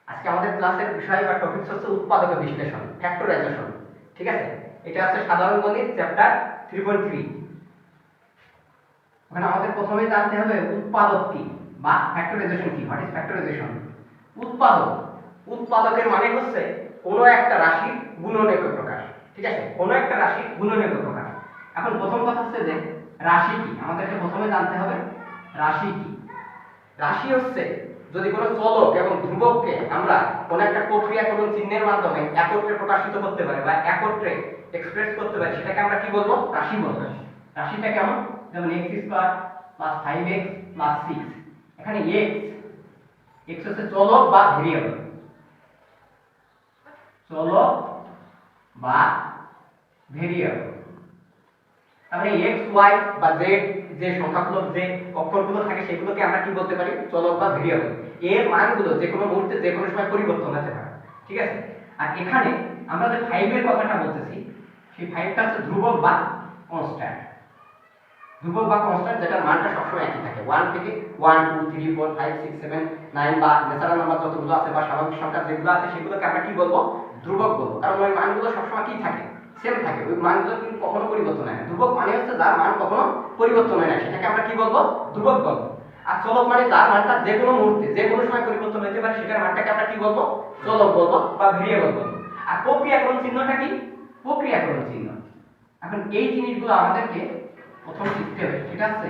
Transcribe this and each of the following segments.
আজকে আমাদের ক্লাসের বিষয় বা টপিকস হচ্ছে উৎপাদক বিশ্লেষণ, ফ্যাক্টরাইজেশন। ঠিক আছে, এটা হচ্ছে সাধারণ গণিত চ্যাপ্টার 3.3। ওখানে আমাদের প্রথমেই জানতে হবে উৎপাদক কি বা ফ্যাক্টরাইজেশন কি। What is factorisation? উৎপাদক, উৎপাদকের মানে হচ্ছে কোনো একটা রাশির গুণনীয়ক প্রকাশ। ঠিক আছে, কোনো একটা রাশির গুণনীয়ক প্রকাশ। এখন প্রথম কথা হচ্ছে যে রাশি কি, আমাদেরকে প্রথমে জানতে হবে রাশি কি। রাশি হচ্ছে যদি কোনো চলক এবং ধ্রুবককে আমরা কোনো একটা প্রক্রিয়াকরণ চিহ্নের মাধ্যমে একত্রে প্রকাশিত করতে পারি বা একত্রে এক্সপ্রেস করতে পারি, সেটাকে আমরা কি বলবো? রাশি বলবো। রাশিটা কেমন? যেমন x square plus 5x plus 6। এখানে x হচ্ছে চলক বা ভেরিয়েবল, চলক বা ভেরিয়েবল। তাহলে x y বা z যে সংখ্যাগুলো, যে অক্ষরগুলো থাকে সেগুলোকে আমরা কি বলতে পারি? চলক বা ভেরিয়েবল। এর মানগুলো যে কোনো মুহূর্তে যে কোনো সময় পরিবর্তন হতে পারে। ঠিক আছে, আর এখানে আমরা যে 5 এর কথাটা বলতেছি, সেই 5টা হচ্ছে ধ্রুবক বা কনস্ট্যান্ট। ধ্রুবক বা কনস্ট্যান্ট যেটার মানটা সবসময় একই থাকে। 1 থেকে 1 2 3 4 5 6 7 9 বা ন্যাচারাল নাম্বার যতগুলো আছে বা স্বাভাবিক সংখ্যা যেগুলো আছে সেগুলোকে আমরা কি বলবো? ধ্রুবক বলবো। কারণ ওই মানগুলো সবসময় কি থাকে? সেম থাকে। ওই মানগুলো কিন্তু কখনো পরিবর্তন হয় না। ধ্রুবক মানে হচ্ছে যার মান কখনো পরিবর্তন হয় না, সেটাকে আমরা কি বলবো? ধ্রুবক বলবো। আর চলক মানে যার মানটা যে কোনো মুহূর্তে যে কোনো সময় পরিবর্তন হতে পারে, সেটার মানটাকে আমরা কি বলবো? চলক বলবো বা ভেরিয়েবল বলবো। আর প্রক্রিয়াকরণ চিহ্নটা কি? প্রক্রিয়াকরণ চিহ্ন। এখন এই জিনিসগুলো আমাদেরকে প্রথম শিখতে হবে, সেটা হচ্ছে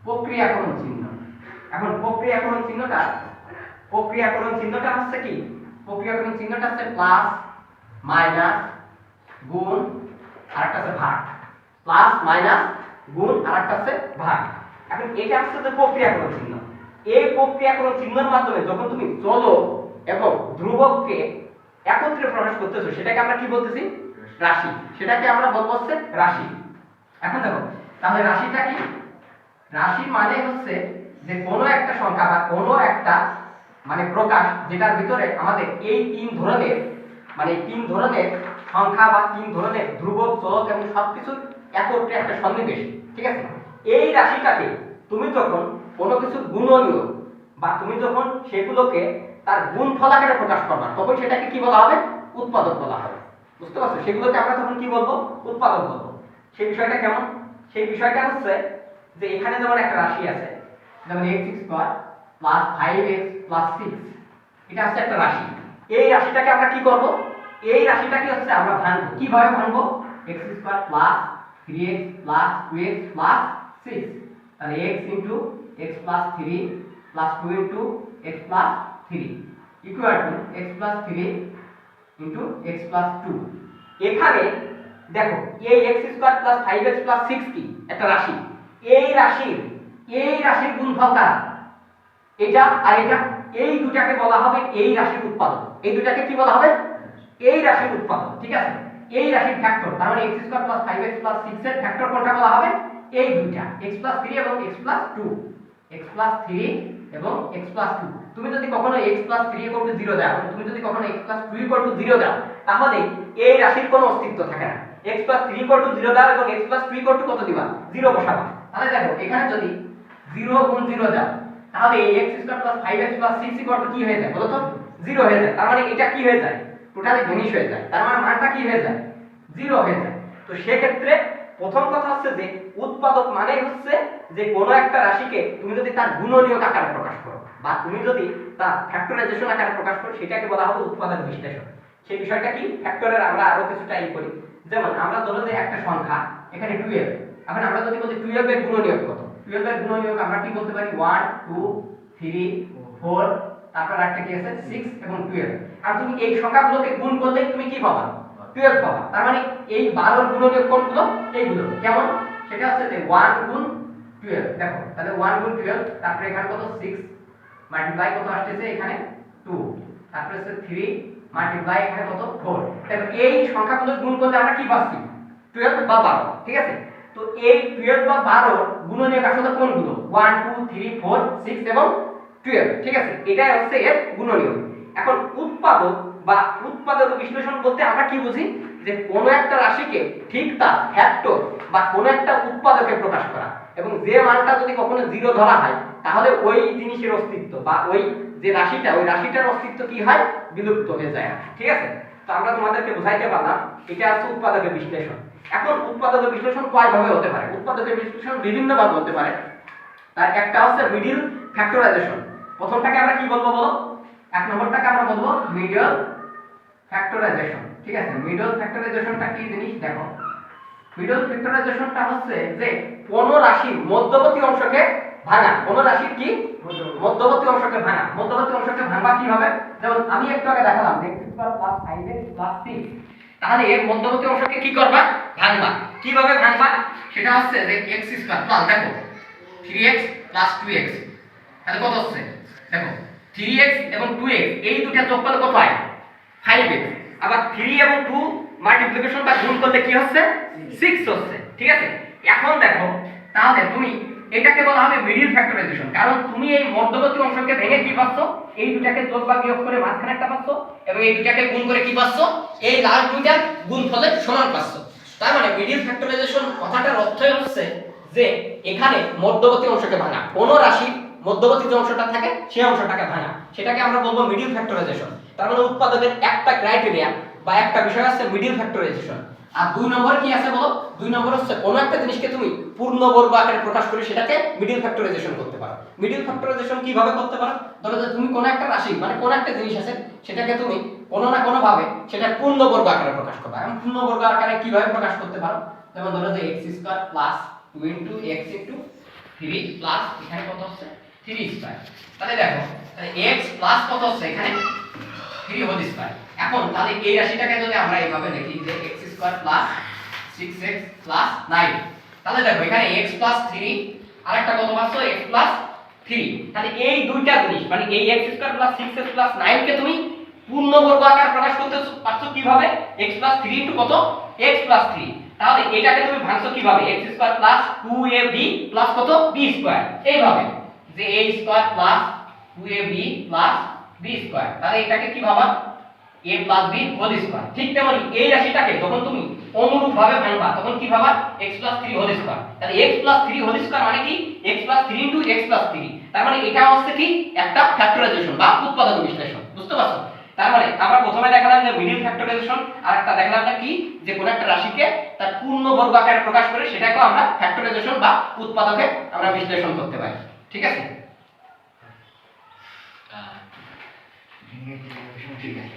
প্রক্রিয়াকরণ চিহ্ন। এখন প্রক্রিয়াকরণ চিহ্নটা হচ্ছে কি? প্রক্রিয়াকরণ চিহ্নটা হচ্ছে প্লাস, মাইনাস, গুণ, আরেকটা হচ্ছে ভাগ। প্লাস, মাইনাস, গুণ, আরেকটা হচ্ছে ভাগ। এখন এটা হচ্ছে যে প্রক্রিয়াকরণ চিহ্ন। এই প্রক্রিয়াকরণ চিহ্নের মাধ্যমে যখন তুমি চলক এবং ধ্রুবককে একত্রে প্রকাশ করতেছো, সেটাকে আমরা কি বলতেছি? রাশি। সেটাকে আমরা বলবো হচ্ছে রাশি। এখন দেখো, তাহলে রাশিটা কি? রাশি মানে হচ্ছে যে কোনো একটা সংখ্যা বা কোনো একটা মানে প্রকাশ, যেটার ভিতরে আমাদের এই তিন ধরনের সংখ্যা বা তিন ধরনের ধ্রুবক, চলক এবং সবকিছু একত্রে একটা সন্নিবেশ। ঠিক আছে, এই রাশিটাকে তুমি যখন কোনো কিছু গুণনীয় বা তুমি যখন সেগুলোকে তার গুণফল আকারে প্রকাশ করবা, তখন সেটাকে কি বলা হবে? উৎপাদক বলা হবে। বুঝতে পারছো? সেগুলোকে আমরা তখন কি বলবো? উৎপাদক বলবো। সেই বিষয়টা কেমন? সেই বিষয়টা হচ্ছে যে এখানে যেমন একটা রাশি আছে, যেমন x square plus 5x plus 6, এটা হচ্ছে একটা রাশি। এই রাশিটাকে আমরা কি করব? এই রাশিটাকে হচ্ছে আমরা ভাঙবো। কিভাবে ভাঙবো? x square plus 3x plus 2x plus 6, তাহলে x into x plus 3 plus 2 into x plus 3 equal to x plus 3 into x plus 2। এখানে দেখো, এই x square plus 5x plus 6 কি? একটা রাশি। এই রাশির গুণফল কারা? এটা আর এটা। এই দুটাকে বলা হবে এই রাশির উৎপাদক। এই দুটাকে কি বলা হবে? এই রাশির উৎপাদক। ঠিক আছে, এই রাশির ফ্যাক্টর। তার মানে x square plus 5x plus 6 এর ফ্যাক্টর কোনটা বলা হবে? এই দুইটা, x প্লাস 3 এবং x প্লাস 2। x প্লাস 3 এবং x প্লাস 2। তুমি যদি কখনো x প্লাস 3 ইকুয়াল টু 0 দাও, তুমি যদি কখনো x প্লাস 2 ইকুয়াল টু 0 দাও, তাহলে এই রাশির কোনো অস্তিত্ব থাকে না। x প্লাস 3 ইকুয়াল টু 0 দাও এবং x প্লাস 2 ইকুয়াল টু কত দিবা? 0 বসাবা। তাহলে দেখো, এখানে যদি 0 গুণ 0 দাও, তাহলে এই x square plus 5x plus 6 equal to কি হয়ে যায় বলো তো? 0 হয়ে যায়। তার মানে এটা কি হয়ে যায়? টোটালি ভ্যানিশ হয়ে যায়। তার মানে মানটা কি হয়ে যায়? 0 হয়ে যায়। তো সেই ক্ষেত্রে প্রথম কথা হচ্ছে যে উৎপাদক মানে হচ্ছে যে কোনো একটা রাশিকে তুমি যদি তার গুণনীয়ক আকারে প্রকাশ করো বা তুমি যদি তার ফ্যাক্টরাইজেশন আকারে প্রকাশ করো, সেটাকে বলা হবে উৎপাদক বিশ্লেষণ। সেই বিষয়টা কি? ফ্যাক্টরের আমরা আরো কিছুটা করি। যেমন আমরা ধরো যে একটা সংখ্যা এখানে 12, এখন আমরা যদি বলি 12 এর গুণনীয়ক কত? 12 এর গুণনীয়ক আমরা কি বলতে পারি? 1 2 3 4, তারপর একটা কি আছে 6 এবং 12। আর তুমি এই সংখ্যাগুলোকে গুণ করলে তুমি কি পাবা? 12 পাবা। তার মানে এই 12 এর গুণনীয়ক কোনগুলো? এইগুলো। কেমন? সেটা হচ্ছে যে 1 গুণ 12। দেখো, তাহলে 1 গুণ 12, তারপরে এখানে কত? 6 মাল্টিপ্লাই কত আসছে এখানে? 2, তারপরে হচ্ছে 3 মাল্টিপ্লাই এখানে কত? 4। দেখো, এই সংখ্যাগুলো গুণ করলে আমরা কি পাচ্ছি? 12 বা 12। ঠিক আছে, তো এই 12 বা 12 গুণনীয়ক আসলে কোনগুলো? 1 2 3 4 6 এবং 12। ঠিক আছে, এটাই হচ্ছে এর গুণনীয়ক। এখন উৎপাদক বা উৎপাদক বিশ্লেষণ বলতে আমরা কি বুঝি? যে কোনো একটা রাশিকে ঠিক তার ফ্যাক্টর বা কোনো একটা উৎপাদকে প্রকাশ করা, এবং যে মানটা যদি কখনো জিরো ধরা হয় তাহলে ওই জিনিসের অস্তিত্ব বা ওই যে রাশিটা, ওই রাশিটার অস্তিত্ব কি হয়, বিলুপ্ত হয়ে যায়। ঠিক আছে, তো আমরা তোমাদেরকে বুঝাইতে পারলাম এটা হচ্ছে উৎপাদকের বিশ্লেষণ। এখন উৎপাদকের বিশ্লেষণ কয় ভাবে হতে পারে? উৎপাদকের বিশ্লেষণ বিভিন্ন ভাবে হতে পারে। তার একটা হচ্ছে মিডল ফ্যাক্টরাইজেশন। প্রথমটাকে আমরা কি বলবো বলো? এক নম্বরটাকে আমরা বলবো মিডল ফ্যাক্টরাইজেশন। ঠিক আছে, মিডল ফ্যাক্টরাইজেশনটা কি জিনিস দেখো। মিডল ফ্যাক্টরাইজেশনটা হচ্ছে যে কোনো রাশির মধ্যবর্তী অংশকে ভাঙা। কোনো রাশির কি মধ্যবর্তী অংশকে ভাঙা। মধ্যবর্তী অংশকে ভাঙবা কিভাবে? যেমন আমি একটু আগে দেখালাম যে x² + 5x + 6, তাহলে এর মধ্যবর্তী অংশকে কি করবা? ভাঙবা। কিভাবে ভাঙবা? সেটা হচ্ছে যে x² প্লাস দেখো 3x + 2x, তাহলে কত হচ্ছে দেখো 3x এবং 2x এই দুটো যোগ করলে কত হয়? 5x। আবার 3 এবং 2 মাল্টিপ্লিকেশন বা গুণ করলে কি হচ্ছে? 6 হচ্ছে। ঠিক আছে, এখন দেখো তাহলে তুমি এটাকে বলা হবে মিডল ফ্যাক্টরাইজেশন, কারণ তুমি এই মধ্যবর্তী অংশকে ভেঙে কি পাচ্ছ? এই দুটাকে যোগ বা বিয়োগ করে মাঝখানে একটা পাচ্ছ, এবং এই দুটাকে গুণ করে কি পাচ্ছ? এই লাস্ট দুইটার গুণফলের সমান পাচ্ছ। তার মানে মিডল ফ্যাক্টরাইজেশন কথাটার অর্থই হচ্ছে যে এখানে মধ্যবর্তী অংশকে ভাঙা। কোন রাশির মধ্যবর্তী যে অংশটা থাকে সেই অংশটাকে ভাঙা, সেটাকে আমরা বলবো মিডল ফ্যাক্টরাইজেশন। তার মানে উৎপাদকের একটা ক্রাইটেরিয়া বা একটা বিষয় আছে মিডল ফ্যাক্টরাইজেশন। আর দুই নম্বর কি আছে বলো? দুই নম্বর হচ্ছে কোন একটা জিনিসকে তুমি পূর্ণবর্গ আকারে প্রকাশ করে সেটাকে মিডল ফ্যাক্টরাইজেশন করতে পারো। মিডল ফ্যাক্টরাইজেশন কিভাবে করতে পারো? ধরো যে তুমি কোন একটা রাশি মানে কোন একটা জিনিস আছে সেটাকে তুমি কোনো না কোনো ভাবে সেটা পূর্ণবর্গ আকারে প্রকাশ করবে। এবং পূর্ণবর্গ আকারে কিভাবে প্রকাশ করতে পারো? যেমন ধরো যে x² + 2 * x * 3 প্লাস এখানে কত হচ্ছে 3²। তাহলে দেখো তাহলে x প্লাস কত হচ্ছে এখানে 3 হোল স্কয়ার। এখন তাহলে এই রাশিটাকে যদি আমরা এইভাবে লিখি যে x² + 6x + 9, তাহলে দেখো এখানে x + 3 আরেকটা কত পাচ্ছ x + 3। তাহলে এই দুইটা জিনিস মানে এই x² + 6x + 9 কে তুমি পূর্ণবর্গ আকারে প্রকাশ করতে পারছো কিভাবে? x + 3 * কত x + 3। তাহলে এটাকে তুমি ভাঙছো কিভাবে? x² + 2ab + কত b²। এইভাবে যে a² + 2ab + b²। তাহলে এটাকে কি ভাবা? a + b whole square. ঠিক তেমনি এই রাশিটাকে যখন তুমি অনুরূপ ভাবে ভাঙবা তখন কি ভাবা? x + 3 whole square. তাহলে x + 3 হোল স্কয়ার মানে কি? x + 3 * x + 3। তার মানে এটা হচ্ছে কি একটা ফ্যাক্টরাইজেশন বা উৎপাদক বিশ্লেষণ। বুঝতে পারছো? তার মানে আমরা প্রথমে দেখালাম যে মিডল ফ্যাক্টরাইজেশন, আর একটা দেখালাম কি যে কোন একটা রাশিকে তার পূর্ণবর্গ আকারে প্রকাশ করে সেটাকেও আমরা ফ্যাক্টরাইজেশন বা উৎপাদকে আমরা বিশ্লেষণ করতে পারি। ঠিক আছে? ঠিক আছে।